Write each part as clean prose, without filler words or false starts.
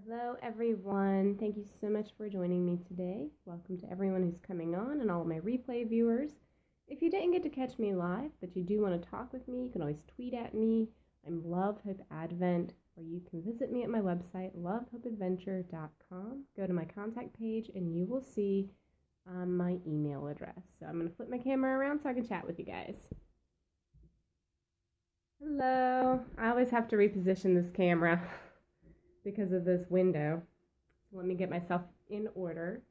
Hello, everyone. Thank you so much for joining me today. Welcome to everyone who's coming on and all of my replay viewers. If you didn't get to catch me live, but you do want to talk with me, you can always tweet at me. I'm Love Hope Advent, or you can visit me at my website, lovehopeadventure.com. Go to my contact page, and you will see my email address. So I'm going to flip my camera around so I can chat with you guys. Hello. I always have to reposition this camera because of this window. So let me get myself in order.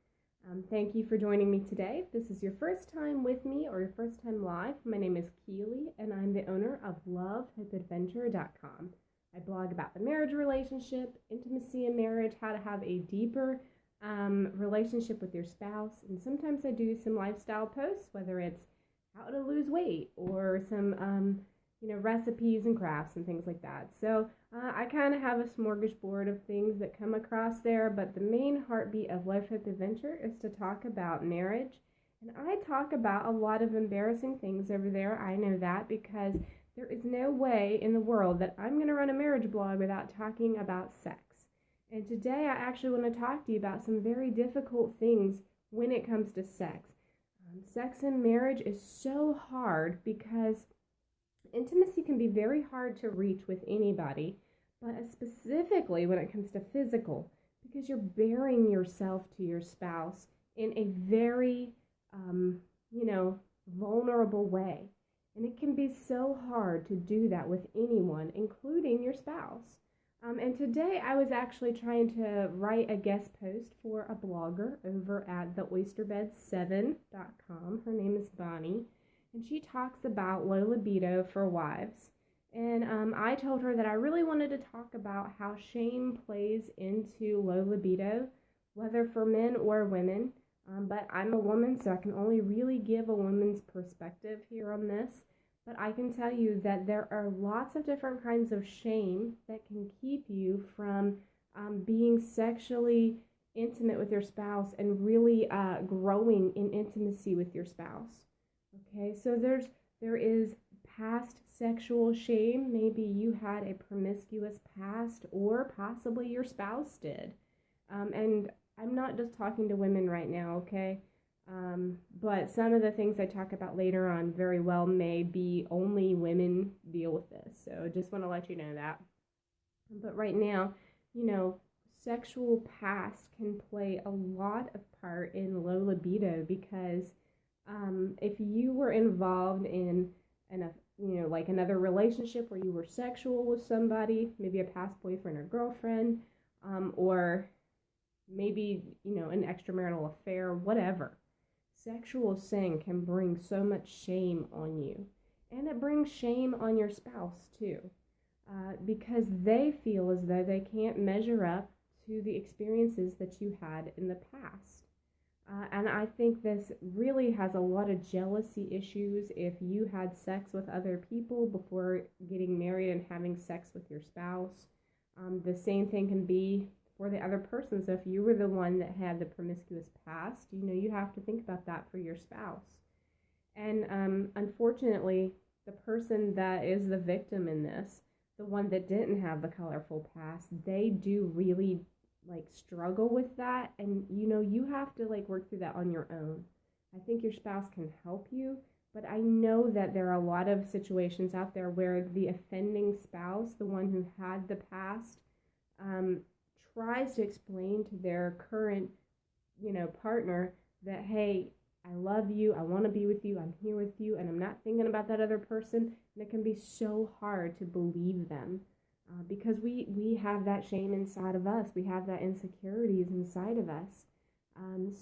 Thank you for joining me today. If this is your first time with me or your first time live, my name is Keely and I'm the owner of lovehopeadventure.com. I blog about the marriage relationship, intimacy in marriage, how to have a deeper relationship with your spouse, and sometimes I do some lifestyle posts, whether it's how to lose weight or some recipes and crafts and things like that. So I kind of have a smorgasbord of things that come across there, but the main heartbeat of Love Hope Adventure is to talk about marriage. And I talk about a lot of embarrassing things over there. I know that because there is no way in the world that I'm going to run a marriage blog without talking about sex. And today I actually want to talk to you about some very difficult things when it comes to sex. Sex in marriage is so hard because intimacy can be very hard to reach with anybody, but specifically when it comes to physical, because you're bearing yourself to your spouse in a very, vulnerable way. And it can be so hard to do that with anyone, including your spouse. And today I was actually trying to write a guest post for a blogger over at theoysterbed7.com. Her name is Bonnie. And she talks about low libido for wives. And I told her that I really wanted to talk about how shame plays into low libido, whether for men or women. But I'm a woman, so I can only really give a woman's perspective here on this. But I can tell you that there are lots of different kinds of shame that can keep you from being sexually intimate with your spouse and really growing in intimacy with your spouse. Okay, so there is past sexual shame. Maybe you had a promiscuous past, or possibly your spouse did. And I'm not just talking to women right now, okay? But some of the things I talk about later on very well may be only women deal with this. So just want to let you know that. But right now, sexual past can play a lot of part in low libido because if you were involved in another relationship where you were sexual with somebody, maybe a past boyfriend or girlfriend, or maybe, an extramarital affair, whatever, sexual sin can bring so much shame on you. And it brings shame on your spouse too, because they feel as though they can't measure up to the experiences that you had in the past. And I think this really has a lot of jealousy issues if you had sex with other people before getting married and having sex with your spouse. The same thing can be for the other person. So if you were the one that had the promiscuous past, you have to think about that for your spouse. And unfortunately, the person that is the victim in this, the one that didn't have the colorful past, they do really struggle with that, and you have to work through that on your own. I think your spouse can help you, but I know that there are a lot of situations out there where the offending spouse, the one who had the past, tries to explain to their current partner that, hey, I love you, I want to be with you, I'm here with you, and I'm not thinking about that other person. And it can be so hard to believe them. Because we have that shame inside of us. We have that insecurities inside of us.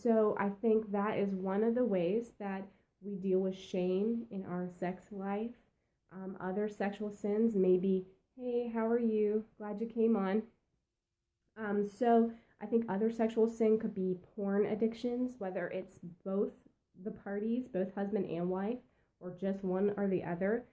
So I think that is one of the ways that we deal with shame in our sex life. Other sexual sins may be, hey, how are you? Glad you came on. So I think other sexual sin could be porn addictions, whether it's both the parties, both husband and wife, or just one or the other.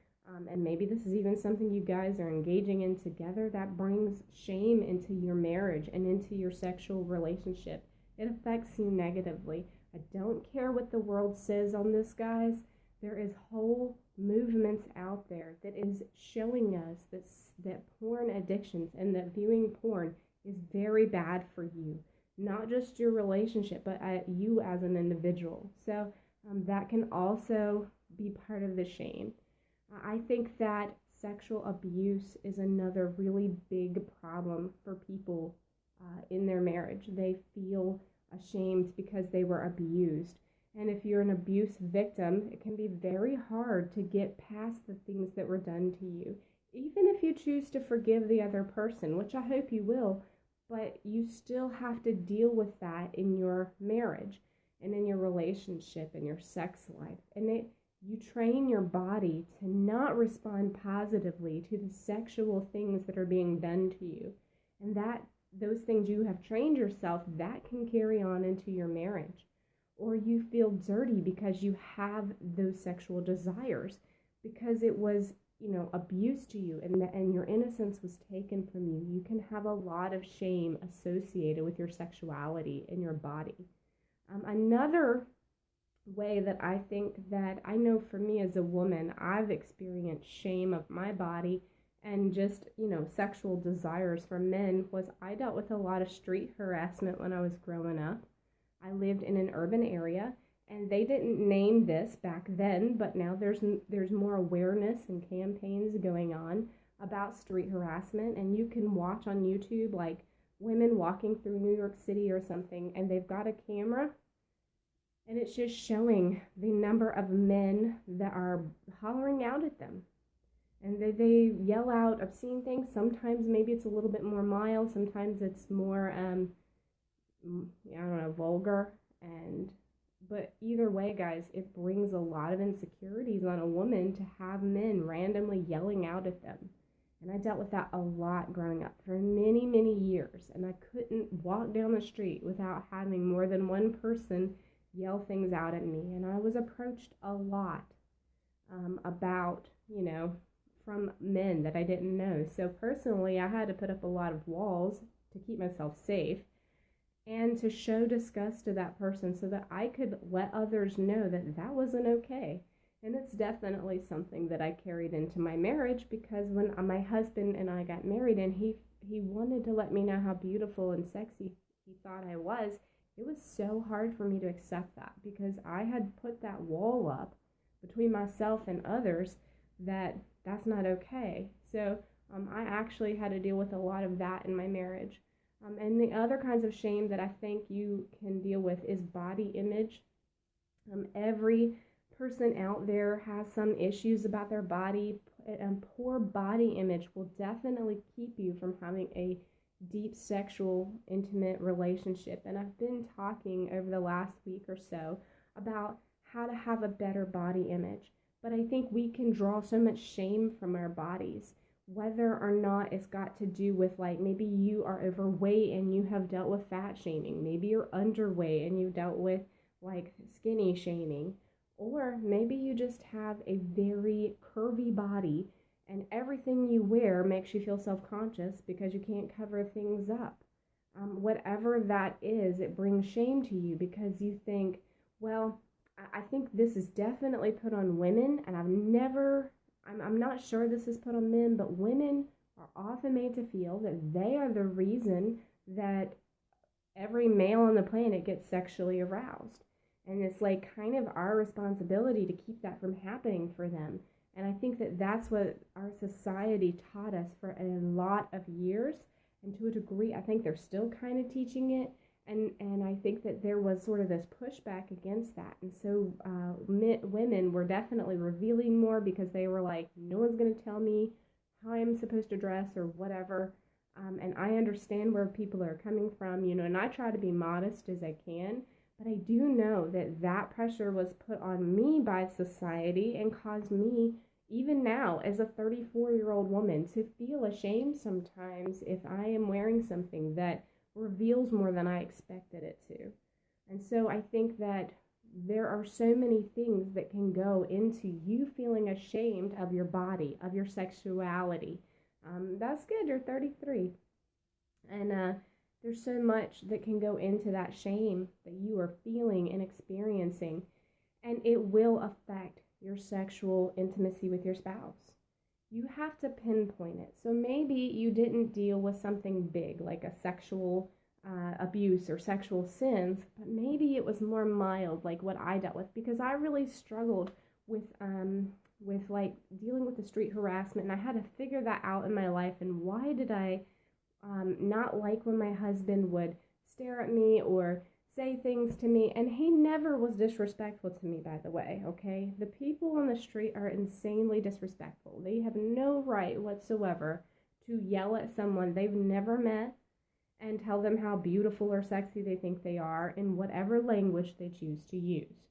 And maybe this is even something you guys are engaging in together. That brings shame into your marriage and into your sexual relationship. It affects you negatively. I don't care what the world says on this, guys. There is whole movements out there that is showing us that porn addictions and that viewing porn is very bad for you, not just your relationship, but you as an individual. So that can also be part of the shame. I think that sexual abuse is another really big problem for people in their marriage. They feel ashamed because they were abused. And if you're an abuse victim, it can be very hard to get past the things that were done to you. Even if you choose to forgive the other person, which I hope you will, but you still have to deal with that in your marriage and in your relationship and your sex life. And you train your body to not respond positively to the sexual things that are being done to you. And that those things you have trained yourself, that can carry on into your marriage. Or you feel dirty because you have those sexual desires, because it was, abused to you, and your innocence was taken from you. You can have a lot of shame associated with your sexuality and your body. Another way that I think that I know for me as a woman, I've experienced shame of my body and just, sexual desires from men, was I dealt with a lot of street harassment when I was growing up. I lived in an urban area, and they didn't name this back then, but now there's more awareness and campaigns going on about street harassment, and you can watch on YouTube like women walking through New York City or something, and they've got a camera, and it's just showing the number of men that are hollering out at them. And they yell out obscene things. Sometimes maybe it's a little bit more mild. Sometimes it's more, vulgar. But either way, guys, it brings a lot of insecurities on a woman to have men randomly yelling out at them. And I dealt with that a lot growing up for many, many years. And I couldn't walk down the street without having more than one person yell things out at me. And I was approached a lot about, from men that I didn't know. So personally, I had to put up a lot of walls to keep myself safe and to show disgust to that person so that I could let others know that that wasn't okay. And it's definitely something that I carried into my marriage, because when my husband and I got married and he wanted to let me know how beautiful and sexy he thought I was, it was so hard for me to accept that, because I had put that wall up between myself and others that's not okay. So I actually had to deal with a lot of that in my marriage. And the other kinds of shame that I think you can deal with is body image. Every person out there has some issues about their body, and poor body image will definitely keep you from having a deep sexual, intimate relationship. And I've been talking over the last week or so about how to have a better body image. But I think we can draw so much shame from our bodies, whether or not it's got to do with, like, maybe you are overweight and you have dealt with fat shaming. Maybe you're underweight and you dealt with, like, skinny shaming. Or maybe you just have a very curvy body and everything you wear makes you feel self-conscious because you can't cover things up. Whatever that is, it brings shame to you because you think, well, I think this is definitely put on women, and I'm not sure this is put on men, but women are often made to feel that they are the reason that every male on the planet gets sexually aroused. And it's like kind of our responsibility to keep that from happening for them. And I think that that's what our society taught us for a lot of years. And to a degree, I think they're still kind of teaching it. And I think that there was sort of this pushback against that. And so women were definitely revealing more because they were like, no one's going to tell me how I'm supposed to dress or whatever. And I understand where people are coming from, and I try to be modest as I can. But I do know that that pressure was put on me by society and caused me, even now as a 34-year-old woman, to feel ashamed sometimes if I am wearing something that reveals more than I expected it to. And so I think that there are so many things that can go into you feeling ashamed of your body, of your sexuality. That's good, you're 33. And there's so much that can go into that shame that you are feeling and experiencing. And it will affect your sexual intimacy with your spouse. you have to pinpoint it. So maybe you didn't deal with something big like a sexual abuse or sexual sins, but maybe it was more mild, like what I dealt with, because I really struggled with like dealing with the street harassment, and I had to figure that out in my life. And why did I not like when my husband would stare at me or say things to me? And he never was disrespectful to me, by the way, okay? The people on the street are insanely disrespectful. They have no right whatsoever to yell at someone they've never met and tell them how beautiful or sexy they think they are in whatever language they choose to use.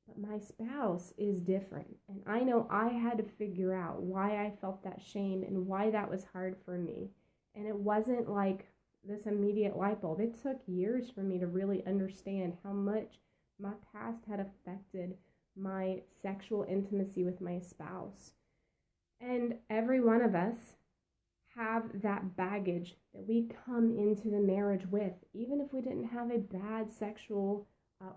But my spouse is different, and I know I had to figure out why I felt that shame and why that was hard for me. And it wasn't like this immediate light bulb. It took years for me to really understand how much my past had affected my sexual intimacy with my spouse. And every one of us have that baggage that we come into the marriage with, even if we didn't have a bad sexual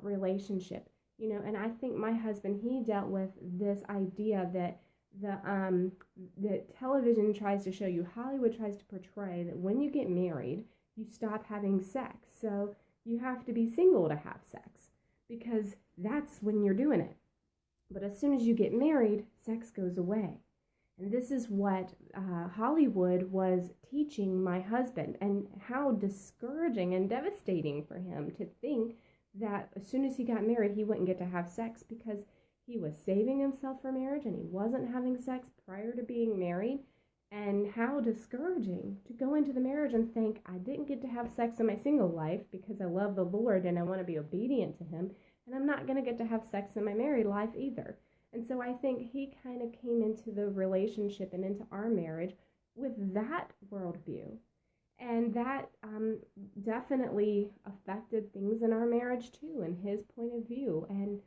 relationship. And I think my husband, he dealt with this idea that the television tries to show you, Hollywood tries to portray that when you get married, you stop having sex. So you have to be single to have sex because that's when you're doing it. But as soon as you get married, sex goes away. And this is what Hollywood was teaching my husband, and how discouraging and devastating for him to think that as soon as he got married, he wouldn't get to have sex because he was saving himself for marriage and he wasn't having sex prior to being married. And how discouraging to go into the marriage and think, I didn't get to have sex in my single life because I love the Lord and I want to be obedient to him, and I'm not going to get to have sex in my married life either. And so I think he kind of came into the relationship and into our marriage with that worldview. And that definitely affected things in our marriage too, and his point of view. And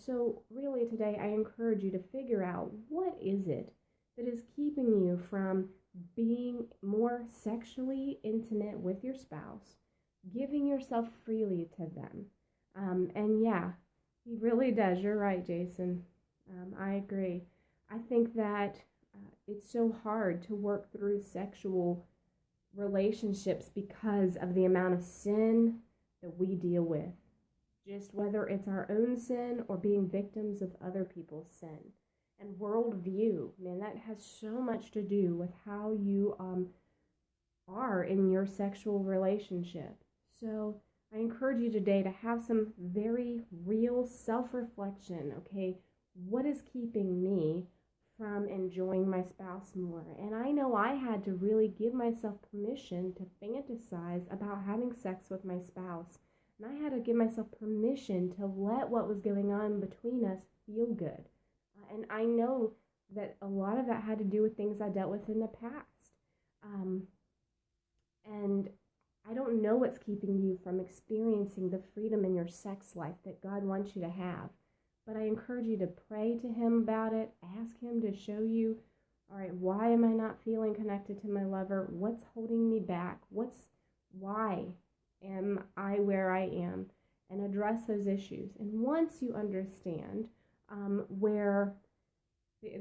so really today I encourage you to figure out, what is it that is keeping you from being more sexually intimate with your spouse, giving yourself freely to them. And yeah, he really does. You're right, Jason. I agree. I think that it's so hard to work through sexual relationships because of the amount of sin that we deal with. Just whether it's our own sin or being victims of other people's sin. And worldview, man, that has so much to do with how you are in your sexual relationship. So I encourage you today to have some very real self-reflection, okay? What is keeping me from enjoying my spouse more? And I know I had to really give myself permission to fantasize about having sex with my spouse. And I had to give myself permission to let what was going on between us feel good. And I know that a lot of that had to do with things I dealt with in the past. And I don't know what's keeping you from experiencing the freedom in your sex life that God wants you to have. But I encourage you to pray to him about it. Ask him to show you, all right, why am I not feeling connected to my lover? What's holding me back? Why am I where I am? And address those issues. And once you understand where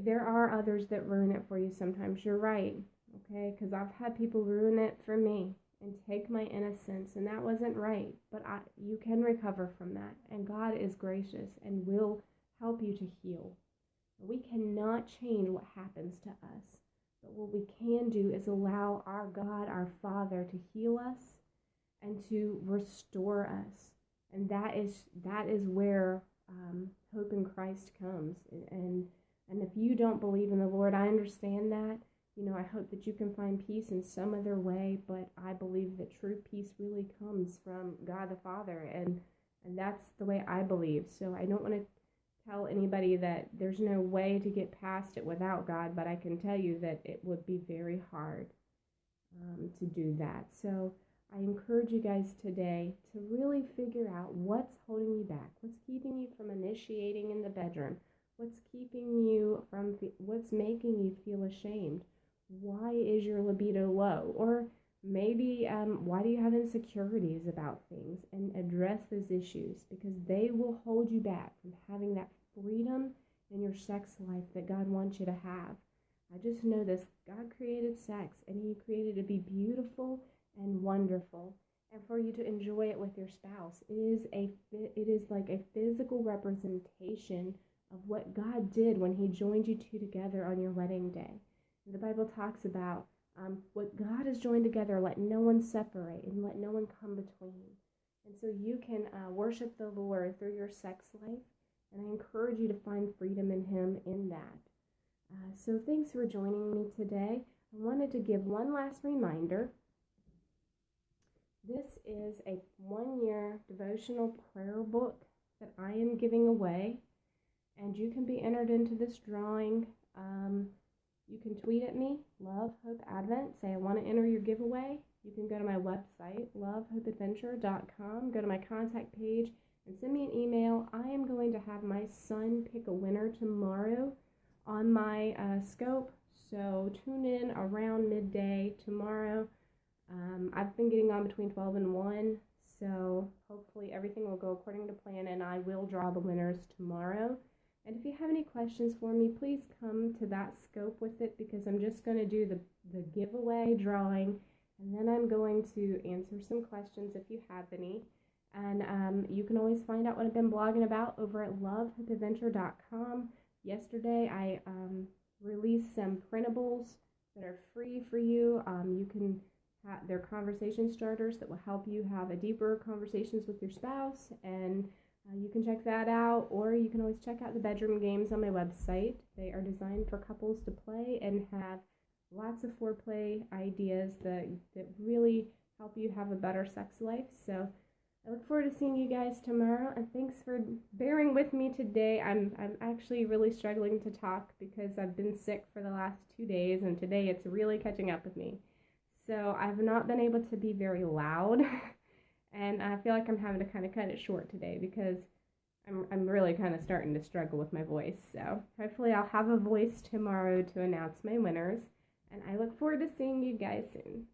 there are others that ruin it for you sometimes, you're right, okay? Because I've had people ruin it for me and take my innocence, and that wasn't right. But you can recover from that, and God is gracious and will help you to heal. We cannot change what happens to us, but what we can do is allow our God, our Father, to heal us and to restore us. And that is where hope in Christ comes. And if you don't believe in the Lord, I understand that. I hope that you can find peace in some other way, but I believe that true peace really comes from God the Father, and that's the way I believe. So I don't want to tell anybody that there's no way to get past it without God, but I can tell you that it would be very hard to do that. So I encourage you guys today to really figure out what's holding you back, what's keeping you from initiating in the bedroom, what's making you feel ashamed. Why is your libido low? Or maybe why do you have insecurities about things? And address those issues, because they will hold you back from having that freedom in your sex life that God wants you to have. I just know this. God created sex, and he created it to be beautiful and wonderful, and for you to enjoy it with your spouse. It is like a physical representation of what God did when he joined you two together on your wedding day. And the Bible talks about what God has joined together, let no one separate and let no one come between. And so you can worship the Lord through your sex life, and I encourage you to find freedom in him in that. So thanks for joining me today. I wanted to give one last reminder. This is a 1-year devotional prayer book that I am giving away, and you can be entered into this drawing. You can tweet at me, Love Hope Advent, say I want to enter your giveaway. You can go to my website, lovehopeadventure.com, go to my contact page, and send me an email. I am going to have my son pick a winner tomorrow on my scope, so tune in around midday tomorrow. I've been getting on between 12 and 1, so hopefully everything will go according to plan, and I will draw the winners tomorrow. And if you have any questions for me, please come to that scope with it, because I'm just going to do the giveaway drawing, and then I'm going to answer some questions if you have any. And you can always find out what I've been blogging about over at lovehopeadventure.com. Yesterday, I released some printables that are free for you. You can they're conversation starters that will help you have a deeper conversations with your spouse, and you can check that out, or you can always check out the bedroom games on my website. They are designed for couples to play and have lots of foreplay ideas that really help you have a better sex life. So I look forward to seeing you guys tomorrow, and thanks for bearing with me today. I'm actually really struggling to talk because I've been sick for the last 2 days, and today it's really catching up with me. So I've not been able to be very loud, and I feel like I'm having to kind of cut it short today because I'm really kind of starting to struggle with my voice. So hopefully I'll have a voice tomorrow to announce my winners, and I look forward to seeing you guys soon.